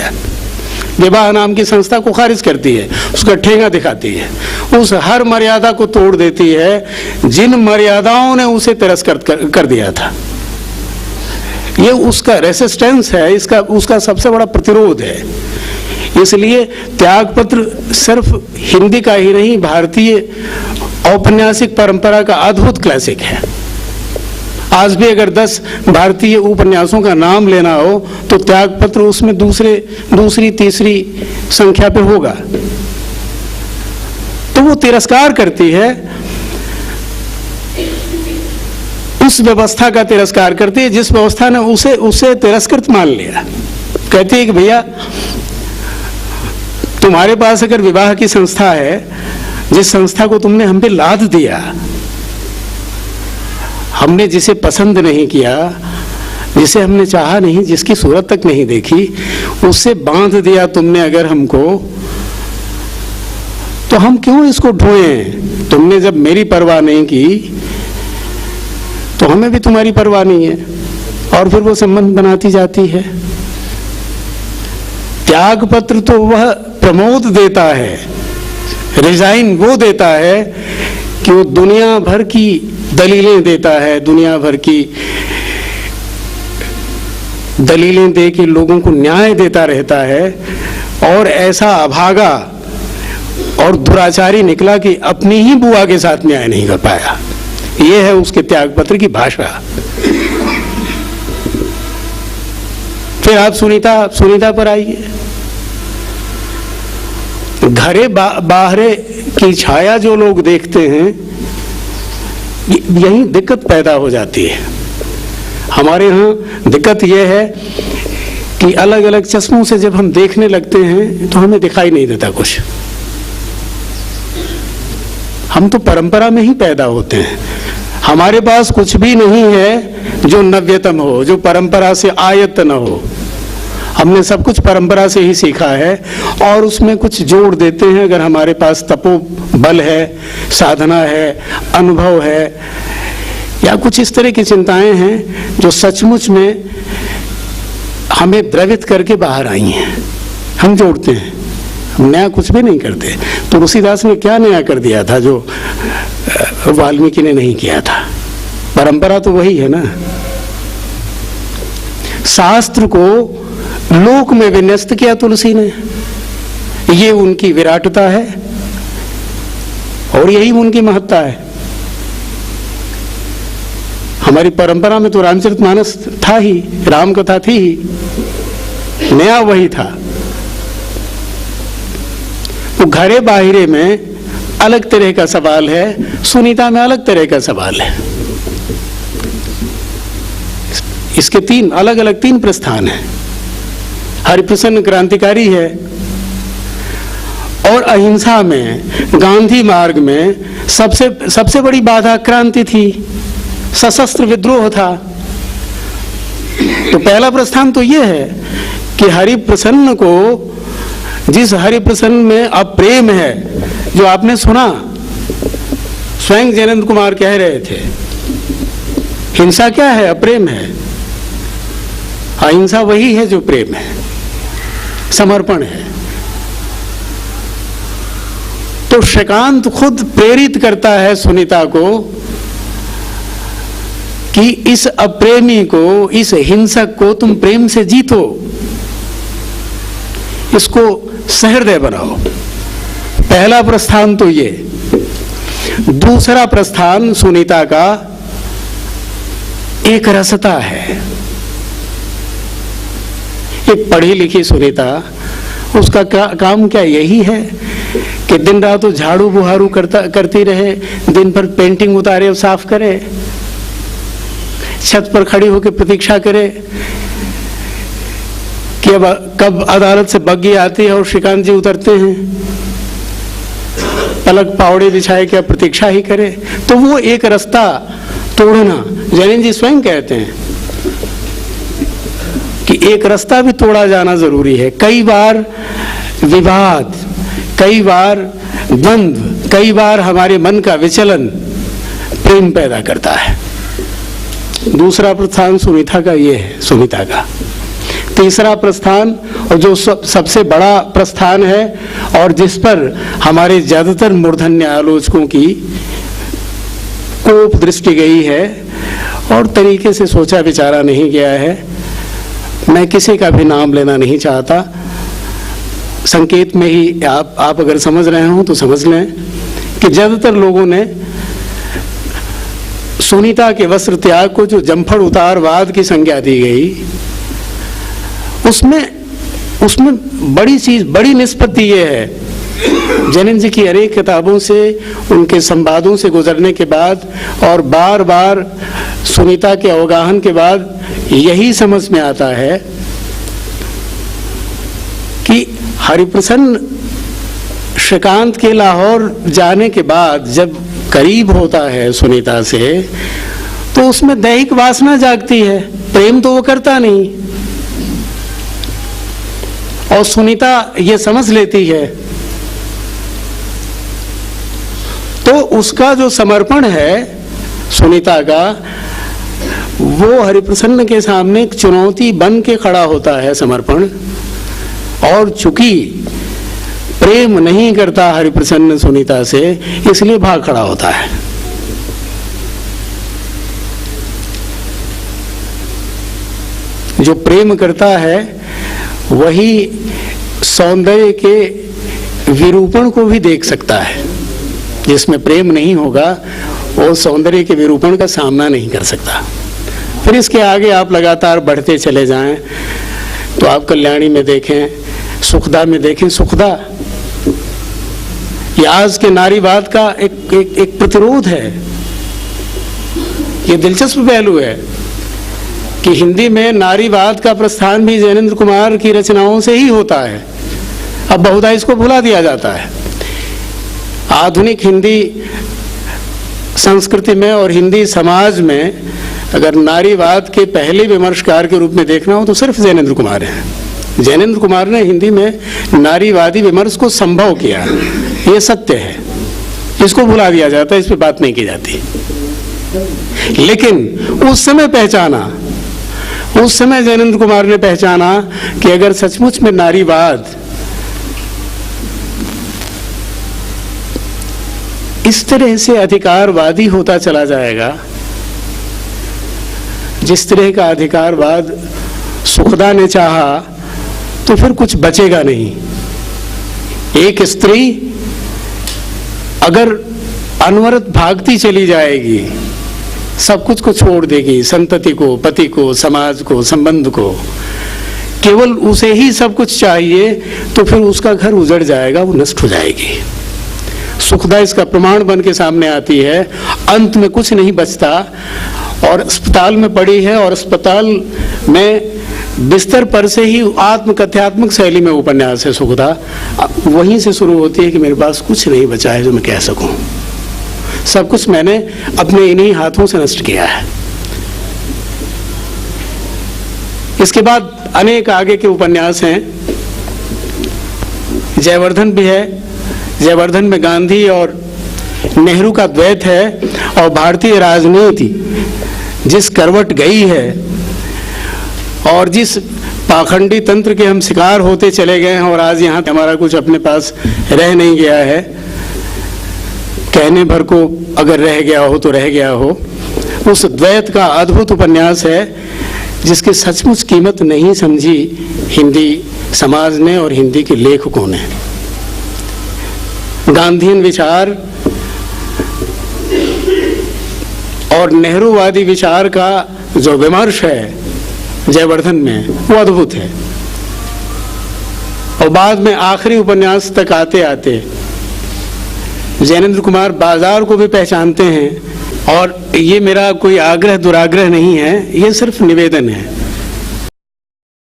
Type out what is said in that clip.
दिया। विवाह नाम की संस्था को खारिज करती है, उसका ठेंगा दिखाती है, उस हर मर्यादा को तोड़ देती है जिन मर्यादाओं ने उसे तिरस्कृत कर दिया था। ये उसका रेसिस्टेंस है, इसका उसका सबसे बड़ा प्रतिरोध है। इसलिए त्यागपत्र सिर्फ हिंदी का ही नहीं, भारतीय औपन्यासिक परंपरा का अद्भुत क्लासिक है। आज भी अगर 10 भारतीय उपन्यासों का नाम लेना हो तो त्यागपत्र उसमें दूसरी तीसरी संख्या पे होगा। तो वो तिरस्कार करती है, उस व्यवस्था का तिरस्कार करती है जिस व्यवस्था ने उसे तिरस्कृत मान लिया। कहती है कि भैया तुम्हारे पास अगर विवाह की संस्था है, जिस संस्था को तुमने हम पे लाद दिया, हमने जिसे पसंद नहीं किया, जिसे हमने चाहा नहीं, जिसकी सूरत तक नहीं देखी, उससे बांध दिया तुमने अगर हमको, तो हम क्यों इसको ढोएं? तुमने जब मेरी परवाह नहीं की तो हमें भी तुम्हारी परवाह नहीं है। और फिर वो संबंध बनाती जाती है। त्यागपत्र तो वह प्रमोद देता है, रिजाइन वो देता है कि वो दुनिया भर की दलीलें देता है, दुनिया भर की दलीलें दे के लोगों को न्याय देता रहता है। और ऐसा अभागा और दुराचारी निकला कि अपनी ही बुआ के साथ न्याय नहीं कर पाया। ये है उसके त्यागपत्र की भाषा। फिर आप सुनीता पर आइए। घरे बाहरे की छाया जो लोग देखते हैं, यही दिक्कत पैदा हो जाती है। हमारे यहाँ दिक्कत यह है कि अलग अलग चश्मों से जब हम देखने लगते हैं तो हमें दिखाई नहीं देता कुछ। हम तो परंपरा में ही पैदा होते हैं। हमारे पास कुछ भी नहीं है जो नव्यतम हो, जो परंपरा से आयत न हो। हमने सब कुछ परंपरा से ही सीखा है और उसमें कुछ जोड़ देते हैं। अगर हमारे पास तपोबल है, साधना है, अनुभव है, या कुछ इस तरह की चिंताएं हैं जो सचमुच में हमें द्रवित करके बाहर आई हैं, हम जोड़ते हैं। हम नया कुछ भी नहीं करते। तुलसीदास ने क्या नया कर दिया था जो वाल्मीकि ने नहीं किया था? परंपरा तो वही है ना। शास्त्र को लोक में विन्यस्त किया तुलसी ने। ये उनकी विराटता है और यही उनकी महत्ता है। हमारी परंपरा में तो रामचरितमानस था ही, राम कथा थी ही, नया वही था। तो घरे बाहिरे में अलग तरह का सवाल है, सुनीता में अलग तरह का सवाल है। इसके तीन अलग अलग प्रस्थान हैं। हरिप्रसन्न क्रांतिकारी है और अहिंसा में, गांधी मार्ग में सबसे बड़ी बाधा क्रांति थी, सशस्त्र विद्रोह था। तो पहला प्रस्थान तो यह है कि हरिप्रसन्न को, जिस हरिप्रसन्न में अप्रेम है, जो आपने सुना, स्वयं जयनंद कुमार कह रहे थे, हिंसा क्या है? अप्रेम है। अहिंसा वही है जो प्रेम है, समर्पण है। तो श्रीकांत खुद प्रेरित करता है सुनीता को कि इस अप्रेमी को, इस हिंसक को तुम प्रेम से जीतो, इसको सहृदय बनाओ। पहला प्रस्थान तो ये। दूसरा प्रस्थान सुनीता का एक रसता है। एक पढ़ी लिखी सुनीता, उसका काम क्या यही है कि दिन रात तो झाड़ू बुहारू करती रहे, दिन भर पेंटिंग उतारे और साफ करे, छत पर खड़ी होकर प्रतीक्षा करे कि अब कब अदालत से बग्गी आती है और श्रीकांत जी उतरते हैं, पलक पावड़े बिछाए क्या प्रतीक्षा ही करे। तो वो एक रास्ता तोड़ना, जैन जी स्वयं कहते हैं कि एक रास्ता भी तोड़ा जाना जरूरी है। कई बार विवाद, कई बार द्वंद्व, कई बार हमारे मन का विचलन प्रेम पैदा करता है। दूसरा प्रस्थान सुनीता का ये है, सुनीता का। तीसरा प्रस्थान, और जो सबसे बड़ा प्रस्थान है और जिस पर हमारे ज़्यादातर मूर्धन्य आलोचकों की कोप दृष्टि गई है और तरीके से सोचा विचारा नहीं गया है। मैं किसी का भी नाम लेना नहीं चाहता, संकेत में ही आप अगर समझ रहे हो तो समझ लें कि ज़्यादातर लोगों ने सुनीता के वस्त्र त्याग को जो जम्फड़ उतारवाद की संज्ञा दी गई, उसमें बड़ी निष्पत्ति ये है, जैनिन जी की अनेक किताबों से, उनके संवादों से गुजरने के बाद और बार बार सुनीता के अवगाहन के बाद यही समझ में आता है कि हरिप्रसन्न श्रीकांत के लाहौर जाने के बाद जब करीब होता है सुनीता से, तो उसमें दैहिक वासना जागती है, प्रेम तो वो करता नहीं। और सुनीता ये समझ लेती है, तो उसका जो समर्पण है सुनीता का, वो हरिप्रसन्न के सामने एक चुनौती बन के खड़ा होता है समर्पण। और चूंकि प्रेम नहीं करता हरिप्रसन्न सुनीता से, इसलिए भाग खड़ा होता है। जो प्रेम करता है वही सौंदर्य के विरूपण को भी देख सकता है, जिसमें प्रेम नहीं होगा वो सौंदर्य के विरूपण का सामना नहीं कर सकता। फिर इसके आगे आप लगातार बढ़ते चले जाएं तो आप कल्याणी में देखें, सुखदा में देखें। सुखदा ये आज के नारीवाद का एक प्रतिरोध है। ये दिलचस्प पहलू है कि हिंदी में नारीवाद का प्रस्थान भी जैनेन्द्र कुमार की रचनाओं से ही होता है। अब बहुधा इसको भुला दिया जाता है। आधुनिक हिंदी संस्कृति में और हिंदी समाज में अगर नारीवाद के पहले विमर्शकार के रूप में देखना हो तो सिर्फ जैनेन्द्र कुमार है। जैनेन्द्र कुमार ने हिंदी में नारीवादी विमर्श को संभव किया, ये सत्य है। इसको भुला दिया जाता है, इस पे बात नहीं की जाती। लेकिन उस समय पहचाना, उस समय जैनेन्द्र कुमार ने पहचाना कि अगर सचमुच में नारीवाद इस तरह से अधिकारवादी होता चला जाएगा, जिस तरह का अधिकारवाद सुखदा ने चाहा, तो फिर कुछ बचेगा नहीं। एक स्त्री अगर अनवरत भागती चली जाएगी, सब कुछ को छोड़ देगी, संतति को, पति को, समाज को, संबंध को, केवल उसे ही सब कुछ चाहिए, तो फिर उसका घर उजड़ जाएगा, वो नष्ट हो जाएगी। सुखदा इसका प्रमाण बन के सामने आती है। अंत में कुछ नहीं बचता और अस्पताल में पड़ी है, और अस्पताल में बिस्तर पर से ही आत्मकथ्यात्मक शैली में उपन्यास है सुखदा। वहीं से शुरू होती है कि मेरे पास कुछ नहीं बचा है जो मैं कह सकूं, सब कुछ मैंने अपने इन्हीं हाथों से नष्ट किया है। इसके बाद अनेक आगे के उपन्यास हैं। जयवर्धन भी है। जयवर्धन में गांधी और नेहरू का द्वैत है, और भारतीय राजनीति जिस करवट गई है और जिस पाखंडी तंत्र के हम शिकार होते चले गए हैं, और आज यहाँ हमारा कुछ अपने पास रह नहीं गया है, कहने भर को अगर रह गया हो तो रह गया हो, उस द्वैत का अद्भुत उपन्यास है जिसकी सचमुच कीमत नहीं समझी हिंदी समाज ने और हिंदी के लेखकों ने। गांधीयन विचार और नेहरूवादी विचार का जो विमर्श है जयवर्धन में, वो अद्भुत है। और बाद में आखिरी उपन्यास तक आते आते जैनेन्द्र कुमार बाजार को भी पहचानते हैं। और ये मेरा कोई आग्रह दुराग्रह नहीं है, ये सिर्फ निवेदन है।